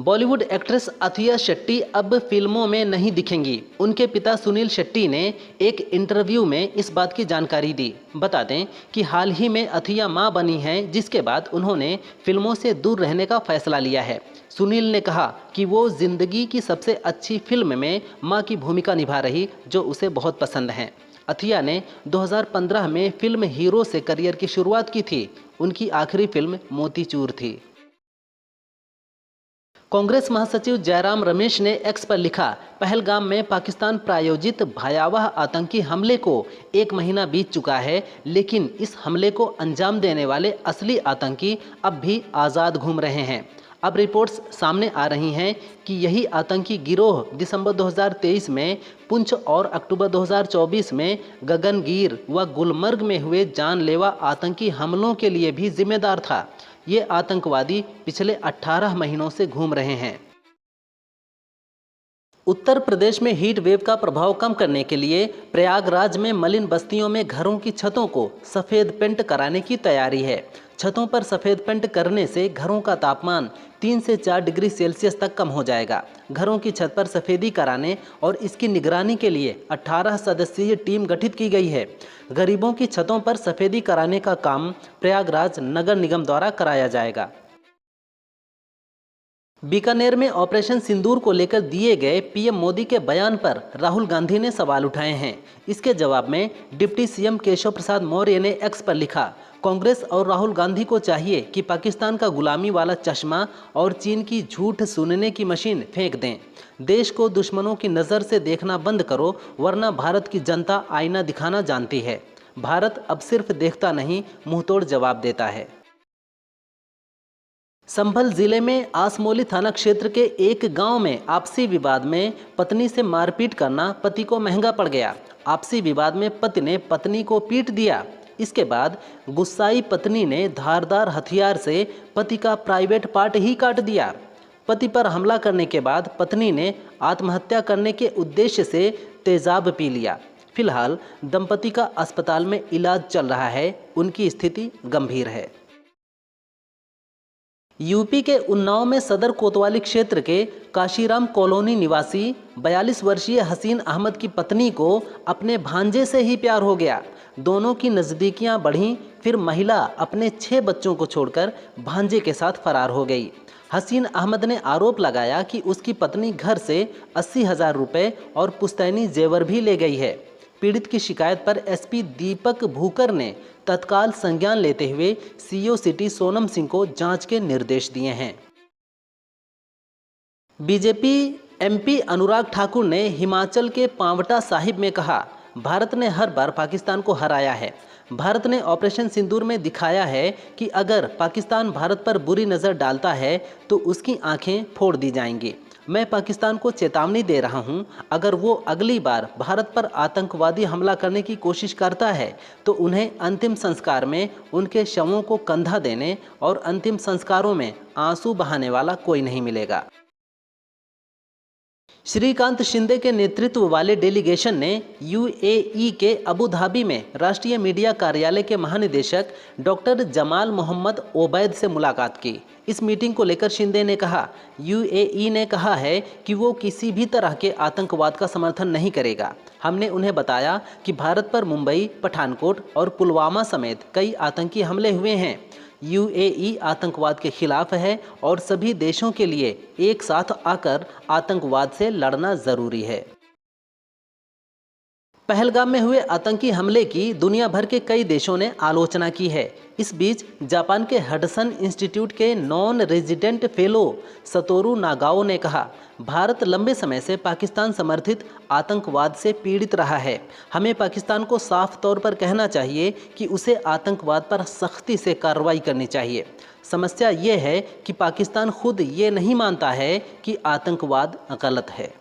Bollywood actress अथिया शेट्टी अब फिल्मों में नहीं दिखेंगी। उनके पिता सुनील शेट्टी ने एक इंटरव्यू में इस बात की जानकारी दी। बता दें कि हाल ही में अथिया मां बनी हैं, जिसके बाद उन्होंने फिल्मों से दूर रहने का फैसला लिया है। सुनील ने कहा कि वो जिंदगी की सबसे अच्छी फिल्म में मां की भूमिका निभा रही, जो उसे बहुत पसंद है। अथिया ने 2015 में फिल्म हीरो से करियर की शुरुआत की थी। उनकी आखिरी फिल्म मोतीचूर थी। कांग्रेस महासचिव जयराम रमेश ने एक्स पर लिखा, पहलगाम में पाकिस्तान प्रायोजित भयावह आतंकी हमले को 1 महीना बीत चुका है, लेकिन इस हमले को अंजाम देने वाले असली आतंकी अब भी आज़ाद घूम रहे हैं। अब रिपोर्ट्स सामने आ रही हैं कि यही आतंकी गिरोह दिसंबर 2023 में पुंछ और अक्टूबर 2024 में गगनगीर व गुलमर्ग में हुए जानलेवा आतंकी हमलों के लिए भी जिम्मेदार था। ये आतंकवादी पिछले 18 महीनों से घूम रहे हैं। उत्तर प्रदेश में हीट वेव का प्रभाव कम करने के लिए प्रयागराज में मलिन बस्तियों में घरों की छतों को सफ़ेद पेंट कराने की तैयारी है। छतों पर सफ़ेद पेंट करने से घरों का तापमान 3 से 4 डिग्री सेल्सियस तक कम हो जाएगा। घरों की छत पर सफ़ेदी कराने और इसकी निगरानी के लिए 18 सदस्यीय टीम गठित की गई है। गरीबों की छतों पर सफ़ेदी कराने का काम प्रयागराज नगर निगम द्वारा कराया जाएगा। बीकानेर में ऑपरेशन सिंदूर को लेकर दिए गए पीएम मोदी के बयान पर राहुल गांधी ने सवाल उठाए हैं। इसके जवाब में डिप्टी सीएम केशव प्रसाद मौर्य ने एक्स पर लिखा, कांग्रेस और राहुल गांधी को चाहिए कि पाकिस्तान का गुलामी वाला चश्मा और चीन की झूठ सुनने की मशीन फेंक दें। देश को दुश्मनों की नज़र से देखना बंद करो, वरना भारत की जनता आईना दिखाना जानती है। भारत अब सिर्फ देखता नहीं, मुंहतोड़ जवाब देता है। संभल जिले में आसमोली थाना क्षेत्र के एक गांव में आपसी विवाद में पत्नी से मारपीट करना पति को महंगा पड़ गया। आपसी विवाद में पति ने पत्नी को पीट दिया। इसके बाद गुस्साई पत्नी ने धारदार हथियार से पति का प्राइवेट पार्ट ही काट दिया। पति पर हमला करने के बाद पत्नी ने आत्महत्या करने के उद्देश्य से तेजाब पी लिया। फिलहाल दंपति का अस्पताल में इलाज चल रहा है। उनकी स्थिति गंभीर है। यूपी के उन्नाव में सदर कोतवाली क्षेत्र के काशीराम कॉलोनी निवासी 42 वर्षीय हसीन अहमद की पत्नी को अपने भांजे से ही प्यार हो गया। दोनों की नज़दीकियां बढ़ीं, फिर महिला अपने 6 बच्चों को छोड़कर भांजे के साथ फरार हो गई। हसीन अहमद ने आरोप लगाया कि उसकी पत्नी घर से 80,000 रुपये और पुश्तैनी जेवर भी ले गई है। पीड़ित की शिकायत पर एसपी दीपक भूकर ने तत्काल संज्ञान लेते हुए सीओ सिटी सोनम सिंह को जांच के निर्देश दिए हैं। बीजेपी एमपी अनुराग ठाकुर ने हिमाचल के पांवटा साहिब में कहा, भारत ने हर बार पाकिस्तान को हराया है। भारत ने ऑपरेशन सिंदूर में दिखाया है कि अगर पाकिस्तान भारत पर बुरी नज़र डालता है तो उसकी आंखें फोड़ दी जाएंगी। मैं पाकिस्तान को चेतावनी दे रहा हूं, अगर वो अगली बार भारत पर आतंकवादी हमला करने की कोशिश करता है तो उन्हें अंतिम संस्कार में उनके शवों को कंधा देने और अंतिम संस्कारों में आंसू बहाने वाला कोई नहीं मिलेगा। श्रीकांत शिंदे के नेतृत्व वाले डेलीगेशन ने यूएई के अबू धाबी में राष्ट्रीय मीडिया कार्यालय के महानिदेशक डॉक्टर जमाल मोहम्मद ओबैद से मुलाकात की। इस मीटिंग को लेकर शिंदे ने कहा, यूएई ने कहा है कि वो किसी भी तरह के आतंकवाद का समर्थन नहीं करेगा। हमने उन्हें बताया कि भारत पर मुंबई, पठानकोट और पुलवामा समेत कई आतंकी हमले हुए हैं। यूएई आतंकवाद के खिलाफ है और सभी देशों के लिए एक साथ आकर आतंकवाद से लड़ना जरूरी है। पहलगाम में हुए आतंकी हमले की दुनिया भर के कई देशों ने आलोचना की है। इस बीच जापान के हडसन इंस्टीट्यूट के नॉन रेजिडेंट फेलो सतोरू नागाओ ने कहा, भारत लंबे समय से पाकिस्तान समर्थित आतंकवाद से पीड़ित रहा है। हमें पाकिस्तान को साफ तौर पर कहना चाहिए कि उसे आतंकवाद पर सख्ती से कार्रवाई करनी चाहिए। समस्या ये है कि पाकिस्तान खुद ये नहीं मानता है कि आतंकवाद गलत है।